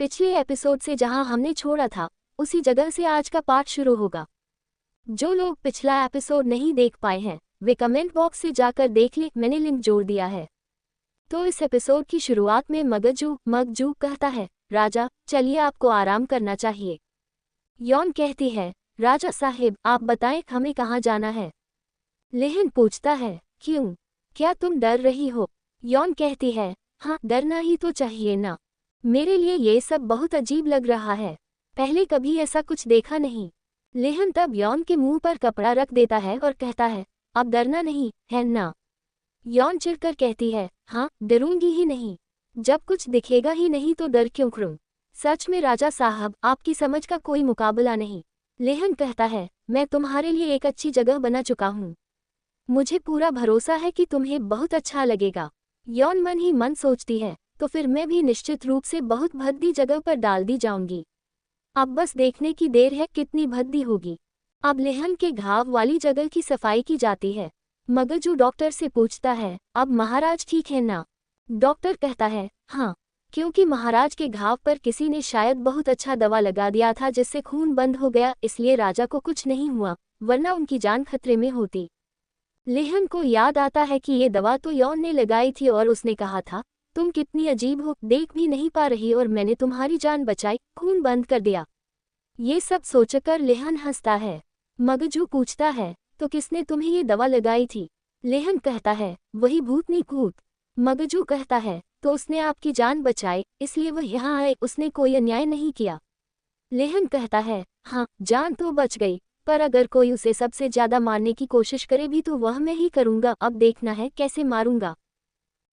पिछले एपिसोड से जहां हमने छोड़ा था उसी जगह से आज का पार्ट शुरू होगा। जो लोग पिछला एपिसोड नहीं देख पाए हैं वे कमेंट बॉक्स से जाकर देख ले, मैंने लिंक जोड़ दिया है। तो इस एपिसोड की शुरुआत में मगजू कहता है, राजा चलिए आपको आराम करना चाहिए। यॉन कहती है, राजा साहिब आप बताएं हमें कहाँ जाना है। लेहन पूछता है, क्यों, क्या तुम डर रही हो? यॉन कहती है, हाँ डरना ही तो चाहिए ना, मेरे लिए ये सब बहुत अजीब लग रहा है, पहले कभी ऐसा कुछ देखा नहीं। लेहन तब यॉन के मुंह पर कपड़ा रख देता है और कहता है, अब डरना नहीं है ना। यॉन चिढ़कर कहती है, हाँ डरूंगी ही नहीं, जब कुछ दिखेगा ही नहीं तो डर क्यों करूं। सच में राजा साहब आपकी समझ का कोई मुकाबला नहीं। लेहन कहता है, मैं तुम्हारे लिए एक अच्छी जगह बना चुका हूँ, मुझे पूरा भरोसा है कि तुम्हें बहुत अच्छा लगेगा। यॉन मन ही मन सोचती है, तो फिर मैं भी निश्चित रूप से बहुत भद्दी जगह पर डाल दी जाऊंगी। अब बस देखने की देर है कितनी भद्दी होगी। अब लेहन के घाव वाली जगह की सफाई की जाती है। मगजू डॉक्टर से पूछता है, अब महाराज ठीक है ना? डॉक्टर कहता है, हाँ, क्योंकि महाराज के घाव पर किसी ने शायद बहुत अच्छा दवा लगा दिया था जिससे खून बंद हो गया, इसलिए राजा को कुछ नहीं हुआ, वरना उनकी जान खतरे में होती। लेहन को याद आता है कि ये दवा तो यॉन ने लगाई थी और उसने कहा था, तुम कितनी अजीब हो, देख भी नहीं पा रही और मैंने तुम्हारी जान बचाई, खून बंद कर दिया। ये सब सोचकर लेहन हंसता है। मगजू पूछता है, तो किसने तुम्हें ये दवा लगाई थी? लेहन कहता है, वही भूतनी कूत। मगजू कहता है, तो उसने आपकी जान बचाई इसलिए वह यहाँ आए, उसने कोई अन्याय नहीं किया। लेहन कहता है, हाँ जान तो बच गई, पर अगर कोई उसे सबसे ज्यादा मारने की कोशिश करे भी तो वह मैं ही करूंगा, अब देखना है कैसे मारूंगा।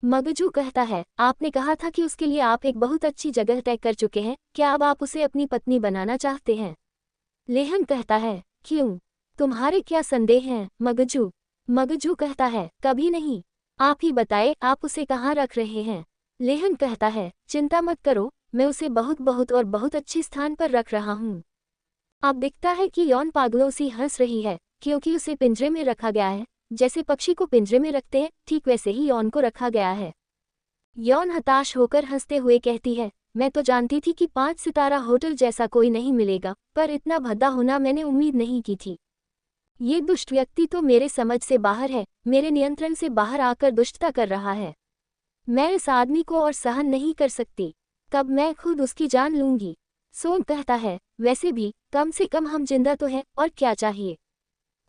मगजू कहता है, आपने कहा था कि उसके लिए आप एक बहुत अच्छी जगह तय कर चुके हैं, क्या अब आप उसे अपनी पत्नी बनाना चाहते हैं? लेहन कहता है, क्यों, तुम्हारे क्या संदेह हैं मगजू कहता है, कभी नहीं, आप ही बताए आप उसे कहाँ रख रहे हैं। लेहन कहता है, चिंता मत करो, मैं उसे बहुत बहुत और बहुत अच्छे स्थान पर रख रहा हूँ। अब दिखता है कि यॉन पागलों सी हंस रही है, क्योंकि उसे पिंजरे में रखा गया है, जैसे पक्षी को पिंजरे में रखते हैं ठीक वैसे ही यॉन को रखा गया है। यॉन हताश होकर हंसते हुए कहती है, मैं तो जानती थी कि 5 सितारा होटल जैसा कोई नहीं मिलेगा, पर इतना भद्दा होना मैंने उम्मीद नहीं की थी। ये दुष्ट व्यक्ति तो मेरे समझ से बाहर है, मेरे नियंत्रण से बाहर आकर दुष्टता कर रहा है। मैं इस आदमी को और सहन नहीं कर सकती, कब मैं खुद उसकी जान लूंगी। सोन कहता है, वैसे भी कम से कम हम जिंदा तो हैं, और क्या चाहिए,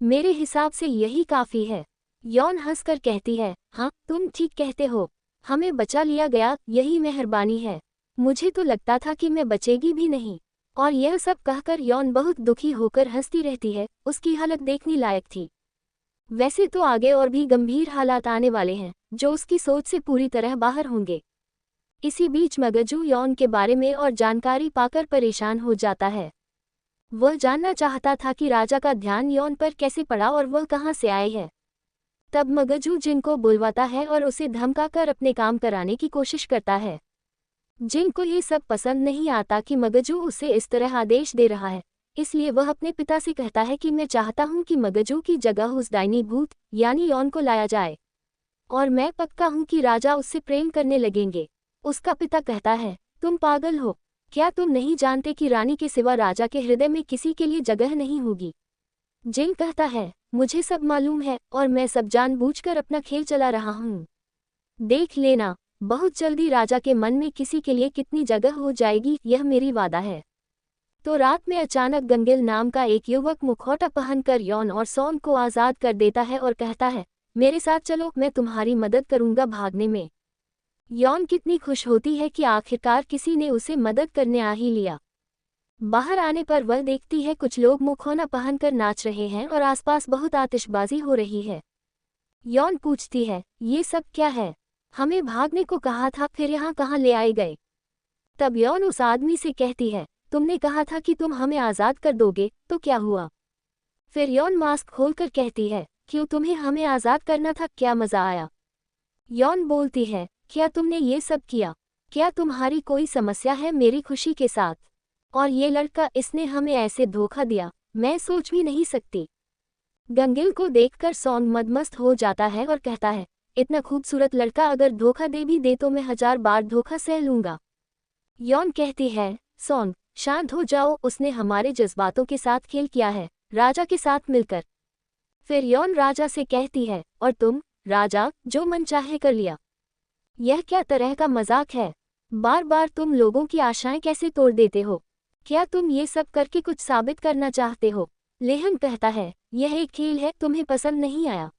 मेरे हिसाब से यही काफी है। यॉन हंसकर कहती है, हाँ तुम ठीक कहते हो, हमें बचा लिया गया यही मेहरबानी है, मुझे तो लगता था कि मैं बचेगी भी नहीं। और यह सब कहकर यॉन बहुत दुखी होकर हंसती रहती है, उसकी हालत देखने लायक थी। वैसे तो आगे और भी गंभीर हालात आने वाले हैं जो उसकी सोच से पूरी तरह बाहर होंगे। इसी बीच मगजू यॉन के बारे में और जानकारी पाकर परेशान हो जाता है। वह जानना चाहता था कि राजा का ध्यान यॉन पर कैसे पड़ा और वह कहाँ से आए है। तब मगजू जिन को बुलवाता है और उसे धमकाकर अपने काम कराने की कोशिश करता है। जिन को ये सब पसंद नहीं आता कि मगजू उसे इस तरह आदेश दे रहा है, इसलिए वह अपने पिता से कहता है कि मैं चाहता हूँ कि मगजू की जगह उस डायनी भूत यानी यॉन को लाया जाए, और मैं पक्का हूँ कि राजा उससे प्रेम करने लगेंगे। उसका पिता कहता है, तुम पागल हो, क्या तुम नहीं जानते कि रानी के सिवा राजा के हृदय में किसी के लिए जगह नहीं होगी? जिन कहता है, मुझे सब मालूम है और मैं सब जानबूझकर अपना खेल चला रहा हूँ, देख लेना बहुत जल्दी राजा के मन में किसी के लिए कितनी जगह हो जाएगी, यह मेरी वादा है। तो रात में अचानक गंगिल नाम का एक युवक मुखौटा पहनकर यॉन और सोन को आज़ाद कर देता है और कहता है, मेरे साथ चलो, मैं तुम्हारी मदद करूंगा भागने में। यॉन कितनी खुश होती है कि आखिरकार किसी ने उसे मदद करने आ ही लिया। बाहर आने पर वह देखती है कुछ लोग मुखौना पहनकर नाच रहे हैं और आसपास बहुत आतिशबाजी हो रही है। यॉन पूछती है, ये सब क्या है, हमें भागने को कहा था, फिर यहाँ कहाँ ले आए गए? तब यॉन उस आदमी से कहती है, तुमने कहा था कि तुम हमें आज़ाद कर दोगे, तो क्या हुआ? फिर यॉन मास्क खोलकर कहती है, क्यों, तुम्हें हमें आज़ाद करना था, क्या मज़ा आया? यॉन बोलती है, क्या तुमने ये सब किया? क्या तुम्हारी कोई समस्या है मेरी खुशी के साथ? और ये लड़का, इसने हमें ऐसे धोखा दिया, मैं सोच भी नहीं सकती। गंगिल को देखकर सोन मदमस्त हो जाता है और कहता है, इतना खूबसूरत लड़का अगर धोखा दे भी दे तो मैं 1000 बार धोखा सह लूंगा। यौन कहती है, सॉन्ग शांत हो जाओ, उसने हमारे जज्बातों के साथ खेल किया है, राजा के साथ मिलकर। फिर यौन राजा से कहती है, और तुम राजा जो मन चाहे कर लिया। यह क्या तरह का मजाक है? बार बार तुम लोगों की आशाएं कैसे तोड़ देते हो? क्या तुम ये सब करके कुछ साबित करना चाहते हो? लेहन कहता है, यह एक खेल है, तुम्हें पसंद नहीं आया?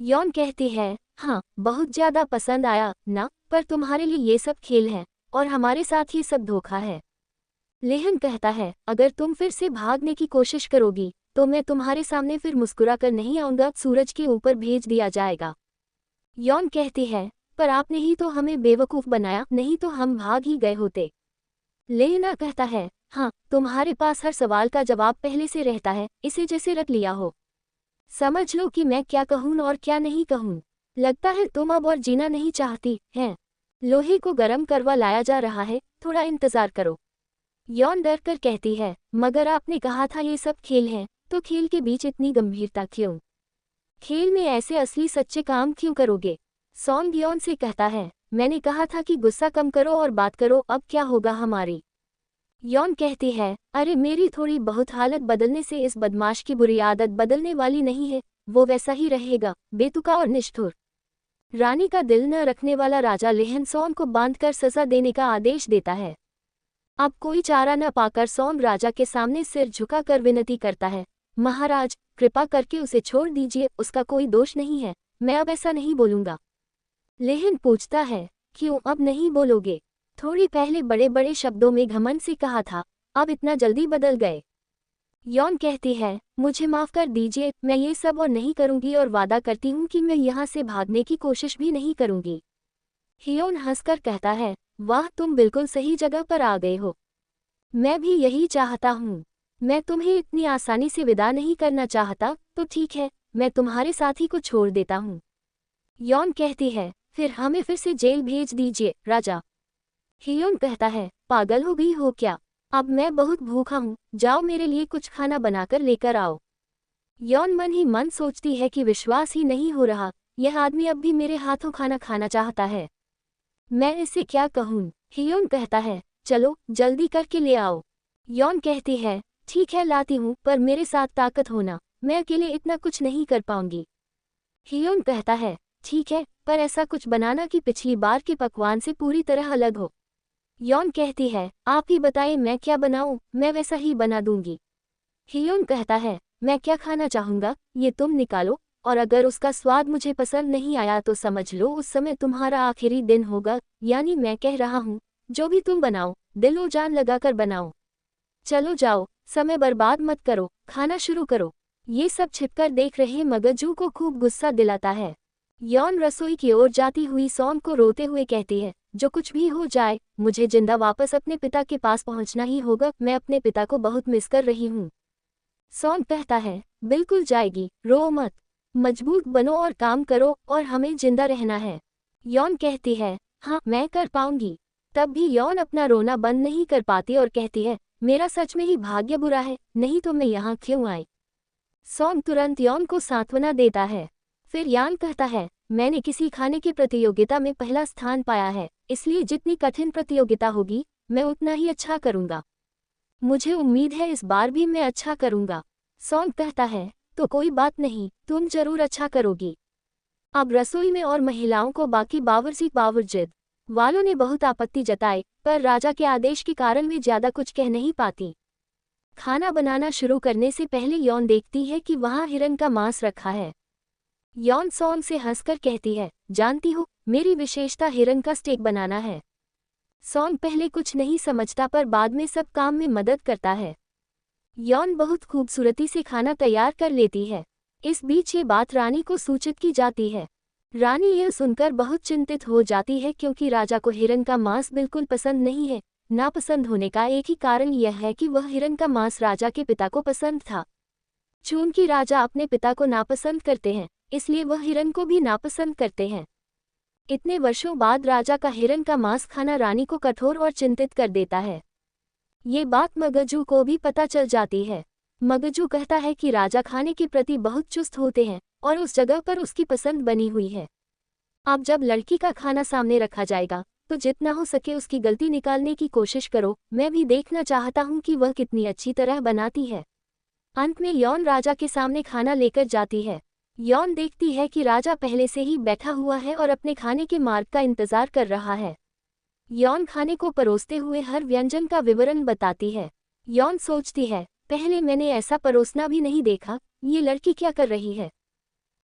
यौन कहती है, हाँ बहुत ज्यादा पसंद आया ना, पर तुम्हारे लिए ये सब खेल है और हमारे साथ ये सब धोखा है। लेहन कहता है, अगर तुम फिर से भागने की कोशिश करोगी तो मैं तुम्हारे सामने फिर मुस्कुरा कर नहीं आऊंगा, सूरज के ऊपर भेज दिया जाएगा। यौन कहती है, पर आपने ही तो हमें बेवकूफ़ बनाया, नहीं तो हम भाग ही गए होते। लेना कहता है, हाँ तुम्हारे पास हर सवाल का जवाब पहले से रहता है, इसे जैसे रट लिया हो। समझ लो कि मैं क्या कहूँ और क्या नहीं कहूँ। लगता है तुम अब और जीना नहीं चाहती हैं। लोहे को गर्म करवा लाया जा रहा है, थोड़ा इंतजार करो। यौन डर कर कहती है, मगर आपने कहा था ये सब खेल हैं, तो खेल के बीच इतनी गंभीरता क्यों? खेल में ऐसे असली सच्चे काम क्यों करोगे? सॉन्ग यौन से कहता है, मैंने कहा था कि गुस्सा कम करो और बात करो, अब क्या होगा हमारी? यौन कहती है, अरे मेरी थोड़ी बहुत हालत बदलने से इस बदमाश की बुरी आदत बदलने वाली नहीं है, वो वैसा ही रहेगा, बेतुका और निष्ठुर। रानी का दिल न रखने वाला राजा लेहन सॉन्ग को बांधकर सजा देने का आदेश देता है। अब कोई चारा न पाकर सॉन्ग राजा के सामने सिर झुकाकर विनती करता है, महाराज कृपा करके उसे छोड़ दीजिए, उसका कोई दोष नहीं है, मैं अब ऐसा नहीं बोलूंगा। लेहन पूछता है, क्यों अब नहीं बोलोगे? थोड़ी पहले बड़े बड़े शब्दों में घमंड से कहा था, अब इतना जल्दी बदल गए। यौन कहती है, मुझे माफ कर दीजिए, मैं ये सब और नहीं करूंगी और वादा करती हूँ कि मैं यहाँ से भागने की कोशिश भी नहीं करूंगी। यौन हंसकर कहता है, वाह तुम बिल्कुल सही जगह पर आ गए हो। मैं भी यही चाहता हूँ। मैं तुम्हें इतनी आसानी से विदा नहीं करना चाहता, तो ठीक है, मैं तुम्हारे साथी को छोड़ देता हूँ। यौन कहती है, फिर हमें फिर से जेल भेज दीजिए राजा। यौन कहता है, पागल हो गई हो क्या? अब मैं बहुत भूखा हूँ, जाओ मेरे लिए कुछ खाना बनाकर लेकर आओ। यौन मन ही मन सोचती है कि विश्वास ही नहीं हो रहा, यह आदमी अब भी मेरे हाथों खाना खाना चाहता है। मैं इसे क्या कहूँ? यौन कहता है, चलो जल्दी करके ले आओ। यौन कहती है, ठीक है लाती हूँ, पर मेरे साथ ताकत होना, मैं अकेले इतना कुछ नहीं कर पाऊंगी। यौन कहता है, ठीक है, पर ऐसा कुछ बनाना कि पिछली बार के पकवान से पूरी तरह अलग हो। यौन कहती है, आप ही बताएं मैं क्या बनाऊं, मैं वैसा ही बना दूंगी। यौन कहता है, मैं क्या खाना चाहूँगा ये तुम निकालो, और अगर उसका स्वाद मुझे पसंद नहीं आया तो समझ लो उस समय तुम्हारा आखिरी दिन होगा, यानी मैं कह रहा हूँ जो भी तुम बनाओ दिलो जान लगाकर बनाओ। चलो जाओ, समय बर्बाद मत करो, खाना शुरू करो। ये सब छिपकर देख रहे मगजू को खूब गुस्सा दिलाता है। यौन रसोई की ओर जाती हुई सॉन्ग को रोते हुए कहती है, जो कुछ भी हो जाए मुझे जिंदा वापस अपने पिता के पास पहुंचना ही होगा, मैं अपने पिता को बहुत मिस कर रही हूँ। सॉन्ग कहता है, बिल्कुल जाएगी, रो मत, मजबूत बनो और काम करो और हमें जिंदा रहना है। यौन कहती है, हाँ मैं कर पाऊंगी। तब भी यौन अपना रोना बंद नहीं कर पाती और कहती है, मेरा सच में ही भाग्य बुरा है, नहीं तो मैं यहाँ क्यों आई। सॉन्ग तुरंत यौन को सांत्वना देता है। फिर यान कहता है, मैंने किसी खाने की प्रतियोगिता में पहला स्थान पाया है, इसलिए जितनी कठिन प्रतियोगिता होगी मैं उतना ही अच्छा करूंगा। मुझे उम्मीद है इस बार भी मैं अच्छा करूंगा। सॉन्ग कहता है, तो कोई बात नहीं, तुम जरूर अच्छा करोगी। अब रसोई में और महिलाओं को बाकी बावर्जिद वालों ने बहुत आपत्ति जताई, पर राजा के आदेश के कारण वे ज्यादा कुछ कह नहीं पाती। खाना बनाना शुरू करने से पहले यौन देखती है कि वहाँ हिरन का मांस रखा है। यौन सॉन्ग से हंसकर कहती है, जानती हो मेरी विशेषता हिरन का स्टेक बनाना है। सॉन्ग पहले कुछ नहीं समझता पर बाद में सब काम में मदद करता है। यौन बहुत खूबसूरती से खाना तैयार कर लेती है। इस बीच ये बात रानी को सूचित की जाती है। रानी यह सुनकर बहुत चिंतित हो जाती है क्योंकि राजा को हिरन का मांस बिल्कुल पसंद नहीं है। नापसंद होने का एक ही कारण यह है कि वह हिरन का मांस राजा के पिता को पसंद था। चूंकि राजा अपने पिता को नापसंद करते हैं, इसलिए वह हिरन को भी नापसंद करते हैं। इतने वर्षों बाद राजा का हिरन का मांस खाना रानी को कठोर और चिंतित कर देता है। ये बात मगजू को भी पता चल जाती है। मगजू कहता है कि राजा खाने के प्रति बहुत चुस्त होते हैं और उस जगह पर उसकी पसंद बनी हुई है। अब जब लड़की का खाना सामने रखा जाएगा तो जितना हो सके उसकी गलती निकालने की कोशिश करो, मैं भी देखना चाहता हूँ कि वह कितनी अच्छी तरह बनाती है। अंत में यौन राजा के सामने खाना लेकर जाती है। यौन देखती है कि राजा पहले से ही बैठा हुआ है और अपने खाने के मार्ग का इंतजार कर रहा है। यौन खाने को परोसते हुए हर व्यंजन का विवरण बताती है। यौन सोचती है, पहले मैंने ऐसा परोसना भी नहीं देखा, ये लड़की क्या कर रही है।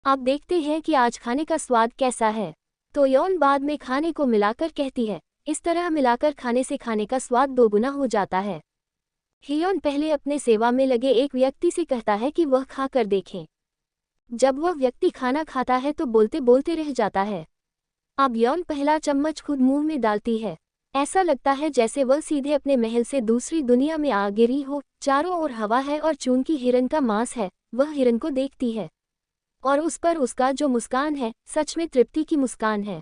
अब देखते हैं कि आज खाने का स्वाद कैसा है। तो यौन बाद में खाने को मिलाकर कहती है, इस तरह मिलाकर खाने से खाने का स्वाद दोगुना हो जाता है। हियोन पहले अपने सेवा में लगे एक व्यक्ति से कहता है कि वह खाकर देखें। जब वह व्यक्ति खाना खाता है तो बोलते बोलते रह जाता है। अब यौन पहला चम्मच खुद मुंह में डालती है। ऐसा लगता है जैसे वह सीधे अपने महल से दूसरी दुनिया में आ गिरी हो। चारों ओर हवा है और चूंकि हिरन का मांस है, वह हिरन को देखती है और उस पर उसका जो मुस्कान है सच में तृप्ति की मुस्कान है।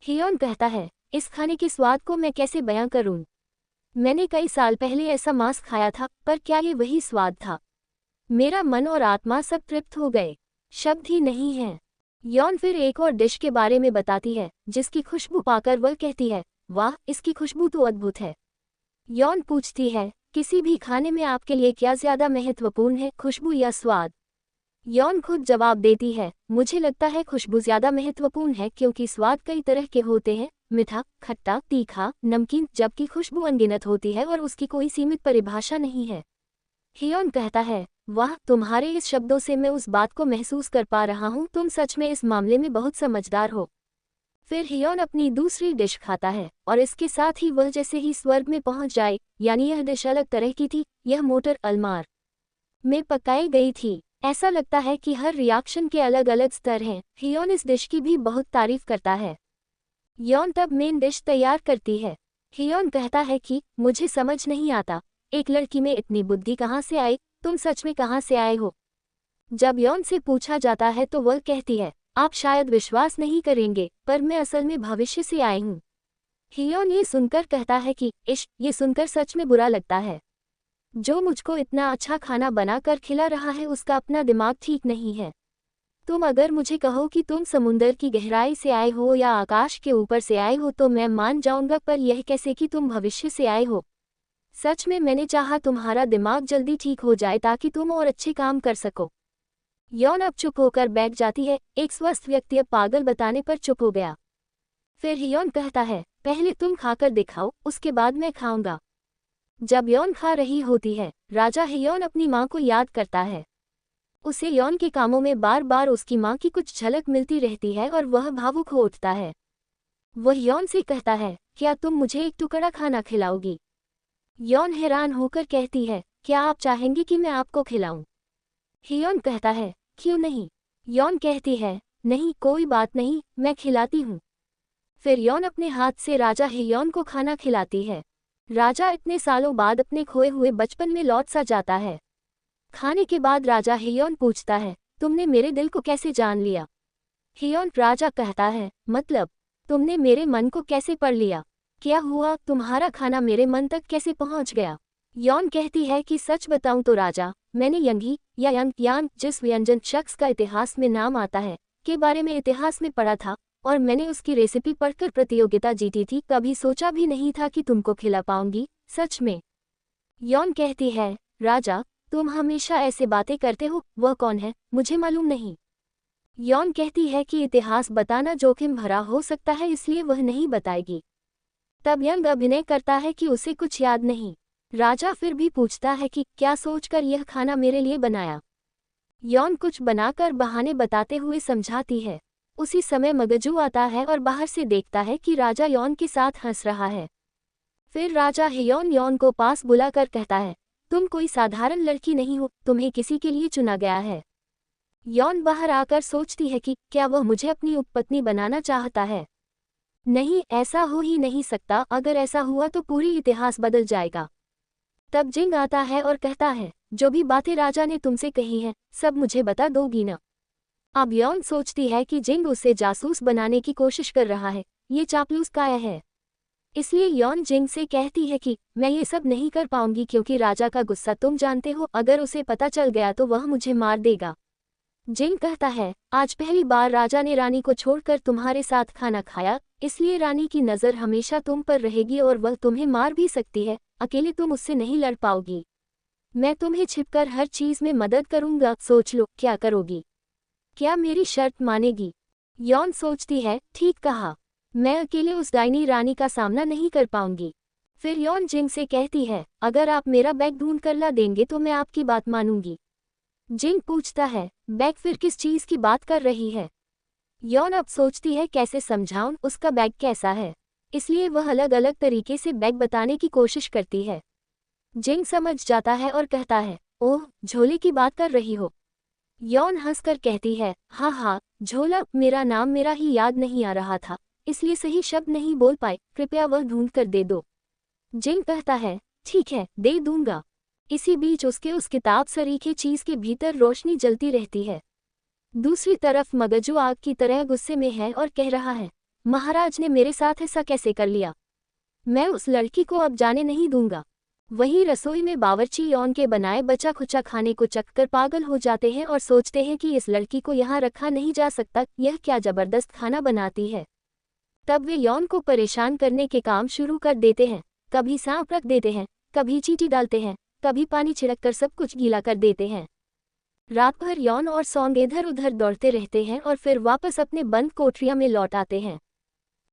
हियोन कहता है, इस खाने के स्वाद को मैं कैसे बयां करूं। मैंने कई साल पहले ऐसा मांस खाया था, पर क्या ये वही स्वाद था। मेरा मन और आत्मा सब तृप्त हो गए, शब्द ही नहीं है। यौन फिर एक और डिश के बारे में बताती है जिसकी खुशबू पाकर वह कहती है, वाह, इसकी खुशबू तो अद्भुत है। यौन पूछती है, किसी भी खाने में आपके लिए क्या ज्यादा महत्वपूर्ण है, खुशबू या स्वाद। यौन खुद जवाब देती है, मुझे लगता है खुशबू ज्यादा महत्वपूर्ण है क्योंकि स्वाद कई तरह के होते हैं, मीठा, खट्टा, तीखा, नमकीन, जबकि खुशबू अनगिनत होती है और उसकी कोई सीमित परिभाषा नहीं है। हियोन कहता है, वाह, तुम्हारे इस शब्दों से मैं उस बात को महसूस कर पा रहा हूँ, तुम सच में इस मामले में बहुत समझदार हो। फिर हियोन अपनी दूसरी डिश खाता है और इसके साथ ही वह जैसे ही स्वर्ग में पहुंच जाए, यानी यह डिश अलग तरह की थी, यह मोटर अलमार में पकाई गई थी। ऐसा लगता है कि हर रिएक्शन के अलग अलग स्तर हैं। हियोन इस डिश की भी बहुत तारीफ करता है। यौन तब मेन डिश तैयार करती है। हियोन कहता है कि मुझे समझ नहीं आता, एक लड़की में इतनी बुद्धि कहाँ से आई, तुम सच में कहाँ से आए हो। जब यौन से पूछा जाता है तो वह कहती है, आप शायद विश्वास नहीं करेंगे, पर मैं असल में भविष्य से आई हूँ। हियोन ये सुनकर कहता है कि इश्क, ये सुनकर सच में बुरा लगता है। जो मुझको इतना अच्छा खाना बनाकर खिला रहा है उसका अपना दिमाग ठीक नहीं है। तुम अगर मुझे कहो कि तुम समुंदर की गहराई से आए हो या आकाश के ऊपर से आए हो तो मैं मान जाऊंगा, पर यह कैसे कि तुम भविष्य से आए हो। सच में मैंने चाहा तुम्हारा दिमाग जल्दी ठीक हो जाए ताकि तुम और अच्छे काम कर सको। यौन अब चुप होकर बैठ जाती है। एक स्वस्थ व्यक्ति अब पागल बताने पर चुप हो गया। फिर हियोन कहता है, पहले तुम खाकर दिखाओ, उसके बाद मैं खाऊंगा। जब यौन खा रही होती है, राजा हियोन अपनी माँ को याद करता है। उसे यौन के कामों में बार बार उसकी माँ की कुछ झलक मिलती रहती है और वह भावुक हो उठता है। वह यौन से कहता है, क्या तुम मुझे एक टुकड़ा खाना खिलाओगी। यौन हैरान होकर कहती है, क्या आप चाहेंगी कि मैं आपको खिलाऊं। हियोन कहता है, क्यों नहीं। यौन कहती है, नहीं, कोई बात नहीं, मैं खिलाती हूँ। फिर यौन अपने हाथ से राजा हियोन को खाना खिलाती है। राजा इतने सालों बाद अपने खोए हुए बचपन में लौट सा जाता है। खाने के बाद राजा हियोन पूछता है, तुमने मेरे दिल को कैसे जान लिया। हियोन राजा कहता है, मतलब तुमने मेरे मन को कैसे पढ़ लिया। क्या हुआ, तुम्हारा खाना मेरे मन तक कैसे पहुंच गया। यौन कहती है कि सच बताऊं तो राजा, मैंने यंगी या यंग यान जिस व्यंजन शख्स का इतिहास में नाम आता है के बारे में इतिहास में पढ़ा था और मैंने उसकी रेसिपी पढ़कर प्रतियोगिता जीती थी। कभी सोचा भी नहीं था कि तुमको खिला पाऊंगी, सच में। यौन कहती है, राजा, तुम हमेशा ऐसे बातें करते हो, वह कौन है, मुझे मालूम नहीं। यौन कहती है कि इतिहास बताना जोखिम भरा हो सकता है, इसलिए वह नहीं बताएगी। तब यंग अभिनय करता है कि उसे कुछ याद नहीं। राजा फिर भी पूछता है कि क्या सोचकर यह खाना मेरे लिए बनाया। यौन कुछ बनाकर बहाने बताते हुए समझाती है। उसी समय मगजू आता है और बाहर से देखता है कि राजा यौन के साथ हंस रहा है। फिर राजा हियोन यौन को पास बुलाकर कहता है, तुम कोई साधारण लड़की नहीं हो, तुम्हें किसी के लिए चुना गया है। यौन बाहर आकर सोचती है कि क्या वह मुझे अपनी उपपत्नी बनाना चाहता है। नहीं, ऐसा हो ही नहीं सकता, अगर ऐसा हुआ तो पूरी इतिहास बदल जाएगा। तब जिंग आता है और कहता है, जो भी बातें राजा ने तुमसे कही हैं, सब मुझे बता दोगी ना। अब यौन सोचती है कि जिंग उसे जासूस बनाने की कोशिश कर रहा है, ये चापलूस काया है। इसलिए यौन जिंग से कहती है कि मैं ये सब नहीं कर पाऊंगी क्योंकि राजा का गुस्सा तुम जानते हो, अगर उसे पता चल गया तो वह मुझे मार देगा। जिन कहता है, आज पहली बार राजा ने रानी को छोड़कर तुम्हारे साथ खाना खाया, इसलिए रानी की नज़र हमेशा तुम पर रहेगी और वह तुम्हें मार भी सकती है, अकेले तुम उससे नहीं लड़ पाओगी। मैं तुम्हें छिपकर हर चीज़ में मदद करूंगा, सोच लो क्या करोगी। क्या मेरी शर्त मानेगी? यौन सोचती है, ठीक कहा, मैं अकेले उस डायनी रानी का सामना नहीं कर पाऊंगी। फिर यौन जिंग से कहती है, अगर आप मेरा बैग ढूंढ कर ला देंगे तो मैं आपकी बात मानूंगी। जिंग पूछता है, बैग फिर किस चीज़ की बात कर रही है? यौन अब सोचती है कैसे समझाऊं, उसका बैग कैसा है, इसलिए वह अलग अलग तरीके से बैग बताने की कोशिश करती है। जिंग समझ जाता है और कहता है, ओह, झोले की बात कर रही हो। यौन हंसकर कहती है, हाँ हाँ, झोला, मेरा नाम मेरा ही याद नहीं आ रहा था, इसलिए सही शब्द नहीं बोल पाए, कृपया वह ढूंढ कर दे दो। जिंग कहता है, ठीक है, दे दूंगा। इसी बीच उसके उस किताब सरीखे चीज के भीतर रोशनी जलती रहती है। दूसरी तरफ मगजू आग की तरह गुस्से में है और कह रहा है, महाराज ने मेरे साथ ऐसा कैसे कर लिया? मैं उस लड़की को अब जाने नहीं दूंगा। वहीं रसोई में बावर्ची यौन के बनाए बचा खुचा खाने को चखकर पागल हो जाते हैं और सोचते हैं कि इस लड़की को यहाँ रखा नहीं जा सकता, यह क्या जबरदस्त खाना बनाती है। तब वे यौन को परेशान करने के काम शुरू कर देते हैं। कभी सांप रख देते हैं, कभी चींटी डालते हैं, कभी पानी छिड़ककर सब कुछ गीला कर देते हैं। रात भर यौन और सॉन्ग इधर उधर दौड़ते रहते हैं और फिर वापस अपने बंद कोठरिया में लौट आते हैं।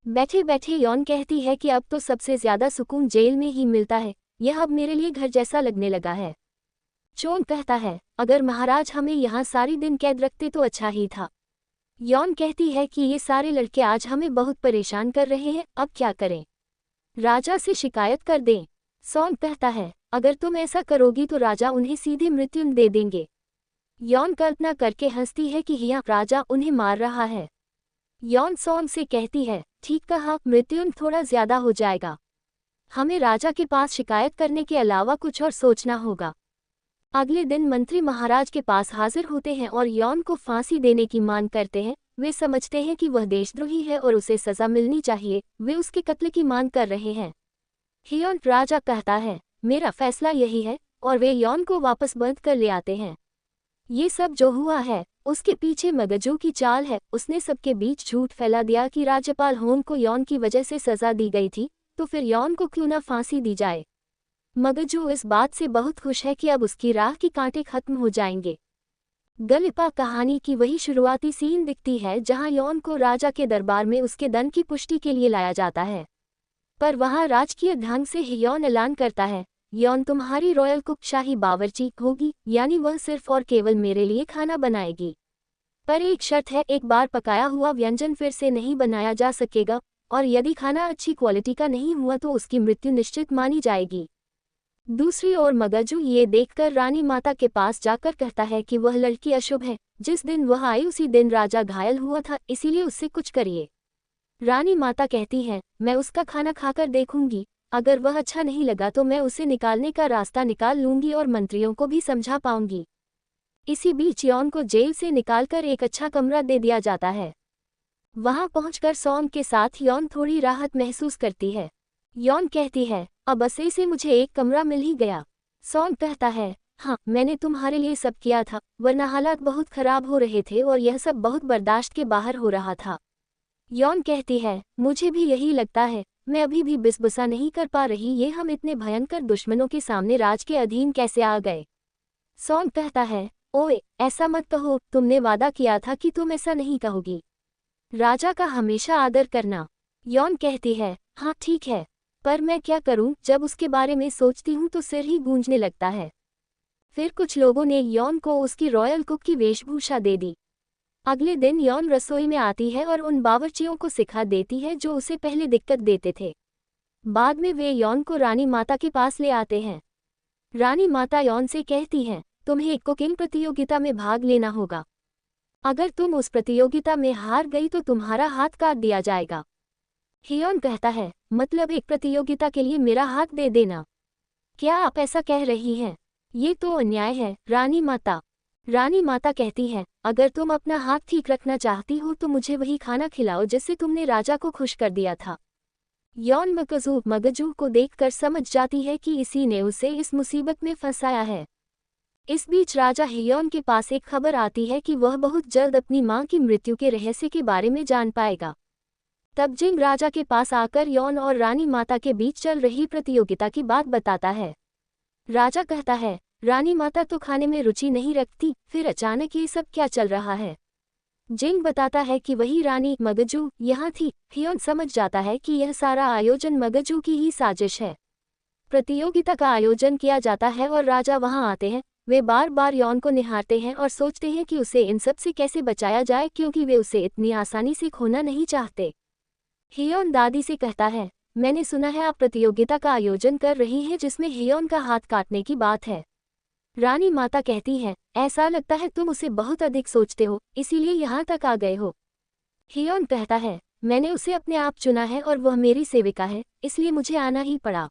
बैठे बैठे यौन कहती है कि अब तो सबसे ज्यादा सुकून जेल में ही मिलता है, यह अब मेरे लिए घर जैसा लगने लगा है। चोन कहता है, अगर महाराज हमें यहाँ सारी दिन कैद रखते तो अच्छा ही था। यौन कहती है कि ये सारे लड़के आज हमें बहुत परेशान कर रहे हैं, अब क्या करें? राजा से शिकायत कर दें। सॉन कहता है, अगर तुम ऐसा करोगी तो राजा उन्हें सीधे मृत्यु दे देंगे। यौन कल्पना करके हंसती है कि यहाँ राजा उन्हें मार रहा है। यौन सॉन्ग से कहती है, ठीक कहा, मृत्यु थोड़ा ज्यादा हो जाएगा। हमें राजा के पास शिकायत करने के अलावा कुछ और सोचना होगा। अगले दिन मंत्री महाराज के पास हाजिर होते हैं और यौन को फांसी देने की मांग करते हैं। वे समझते हैं कि वह देशद्रोही है और उसे सजा मिलनी चाहिए, वे उसके कत्ल की मांग कर रहे हैं। हियोन राजा कहता है, मेरा फैसला यही है, और वे यौन को वापस बंद कर ले आते हैं। ये सब जो हुआ है, उसके पीछे मगजू की चाल है। उसने सबके बीच झूठ फैला दिया कि राज्यपाल होन को यौन की वजह से सजा दी गई थी, तो फिर यौन को क्यों न फांसी दी जाए। मगजू इस बात से बहुत खुश है कि अब उसकी राह की कांटे खत्म हो जाएंगे। गलिपा कहानी की वही शुरुआती सीन दिखती है जहां यौन को राजा के दरबार में उसके दंड की पुष्टि के लिए लाया जाता है, पर वहां राजकीय ढंग से ही यौन ऐलान करता है, यौन तुम्हारी रॉयल कुक शाही बावर्ची होगी, यानी वह सिर्फ और केवल मेरे लिए खाना बनाएगी। पर एक शर्त है, एक बार पकाया हुआ व्यंजन फिर से नहीं बनाया जा सकेगा, और यदि खाना अच्छी क्वालिटी का नहीं हुआ तो उसकी मृत्यु निश्चित मानी जाएगी। दूसरी ओर मगजू ये देखकर रानी माता के पास जाकर कहता है कि वह लड़की अशुभ है, जिस दिन वह आई उसी दिन राजा घायल हुआ था, इसीलिए उससे कुछ करिए। रानी माता कहती है, मैं उसका खाना खाकर देखूंगी, अगर वह अच्छा नहीं लगा तो मैं उसे निकालने का रास्ता निकाल लूंगी और मंत्रियों को भी समझा पाऊंगी। इसी बीच यौन को जेल से निकालकर एक अच्छा कमरा दे दिया जाता है। वहां पहुंचकर सॉन्ग के साथ यौन थोड़ी राहत महसूस करती है। यौन कहती है, अब असे से मुझे एक कमरा मिल ही गया। सॉन्ग कहता है, हाँ, मैंने तुम्हारे लिए सब किया था, वरना हालात बहुत खराब हो रहे थे और यह सब बहुत बर्दाश्त के बाहर हो रहा था। यौन कहती है, मुझे भी यही लगता है, मैं अभी भी बिसबुसा नहीं कर पा रही, ये हम इतने भयंकर दुश्मनों के सामने राज के अधीन कैसे आ गए। सॉन्ग कहता है, ओए, ऐसा मत कहो, तुमने वादा किया था कि तुम ऐसा नहीं कहोगी। राजा का हमेशा आदर करना। यौन कहती है, हाँ ठीक है, पर मैं क्या करूं, जब उसके बारे में सोचती हूं तो सिर ही गूंजने लगता है। फिर कुछ लोगों ने यौन को उसकी रॉयल कुक की वेशभूषा दे दी। अगले दिन यौन रसोई में आती है और उन बावर्चियों को सिखा देती है जो उसे पहले दिक्कत देते थे। बाद में वे यौन को रानी माता के पास ले आते हैं। रानी माता यौन से कहती हैं, तुम्हें एक कुकिंग प्रतियोगिता में भाग लेना होगा। अगर तुम उस प्रतियोगिता में हार गई तो तुम्हारा हाथ काट दिया जाएगा। हियोन कहता है, मतलब एक प्रतियोगिता के लिए मेरा हाथ दे देना? क्या आप ऐसा कह रही हैं? ये तो अन्याय है, रानी माता। रानी माता कहती है, अगर तुम अपना हाथ ठीक रखना चाहती हो तो मुझे वही खाना खिलाओ जिससे तुमने राजा को खुश कर दिया था। यौन मगजू को देखकर समझ जाती है कि इसी ने उसे इस मुसीबत में फंसाया है। इस बीच राजा हियोन के पास एक खबर आती है कि वह बहुत जल्द अपनी मां की मृत्यु के रहस्य के बारे में जान पाएगा। तब जिंग राजा के पास आकर यौन और रानी माता के बीच चल रही प्रतियोगिता की बात बताता है। राजा कहता है, रानी माता तो खाने में रुचि नहीं रखती, फिर अचानक ये सब क्या चल रहा है। जिंग बताता है कि वही रानी मगजू यहाँ थी। हियोन समझ जाता है कि यह सारा आयोजन मगजू की ही साजिश है। प्रतियोगिता का आयोजन किया जाता है और राजा वहां आते हैं। वे बार बार यौन को निहारते हैं और सोचते हैं कि उसे इन सब से कैसे बचाया जाए, क्योंकि वे उसे इतनी आसानी से खोना नहीं चाहते। हियोन दादी से कहता है, मैंने सुना है आप प्रतियोगिता का आयोजन कर रही हैं जिसमें हियोन का हाथ काटने की बात है। रानी माता कहती है, ऐसा लगता है तुम उसे बहुत अधिक सोचते हो, इसीलिए यहाँ तक आ गए हो। हियोन कहता है, मैंने उसे अपने आप चुना है और वह मेरी सेविका है, इसलिए मुझे आना ही पड़ा।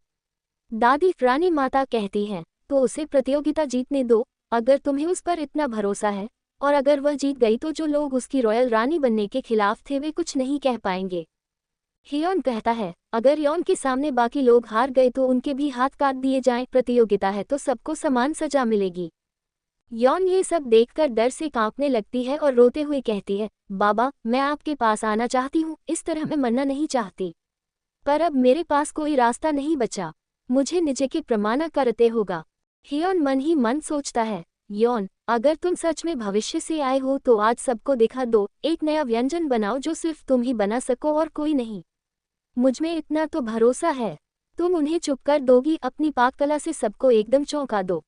दादी रानी माता कहती हैं, तो उसे प्रतियोगिता जीतने दो, अगर तुम्हें उस पर इतना भरोसा है, और अगर वह जीत गई तो जो लोग उसकी रॉयल रानी बनने के खिलाफ थे वे कुछ नहीं कह पाएंगे। हियोन कहता है, अगर यौन के सामने बाकी लोग हार गए तो उनके भी हाथ काट दिए जाएं, प्रतियोगिता है तो सबको समान सजा मिलेगी। यौन ये सब देखकर डर से कांपने लगती है और रोते हुए कहती है, बाबा मैं आपके पास आना चाहती हूँ, इस तरह मैं मरना नहीं चाहती, पर अब मेरे पास कोई रास्ता नहीं बचा, मुझे निजे के प्रमाण करते होगा। हियोन मन ही मन सोचता है, यौन अगर तुम सच में भविष्य से आए हो तो आज सबको दिखा दो, एक नया व्यंजन बनाओ जो सिर्फ तुम ही बना सको और कोई नहीं। मुझमें इतना तो भरोसा है, तुम उन्हें चुप कर दोगी, अपनी पाककला से सबको एकदम चौंका दो।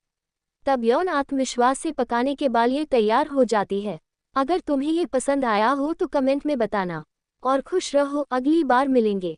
तब यौन आत्मविश्वास से पकाने के बाद ये तैयार हो जाती है। अगर तुम्हें ये पसंद आया हो तो कमेंट में बताना और खुश रहो, अगली बार मिलेंगे।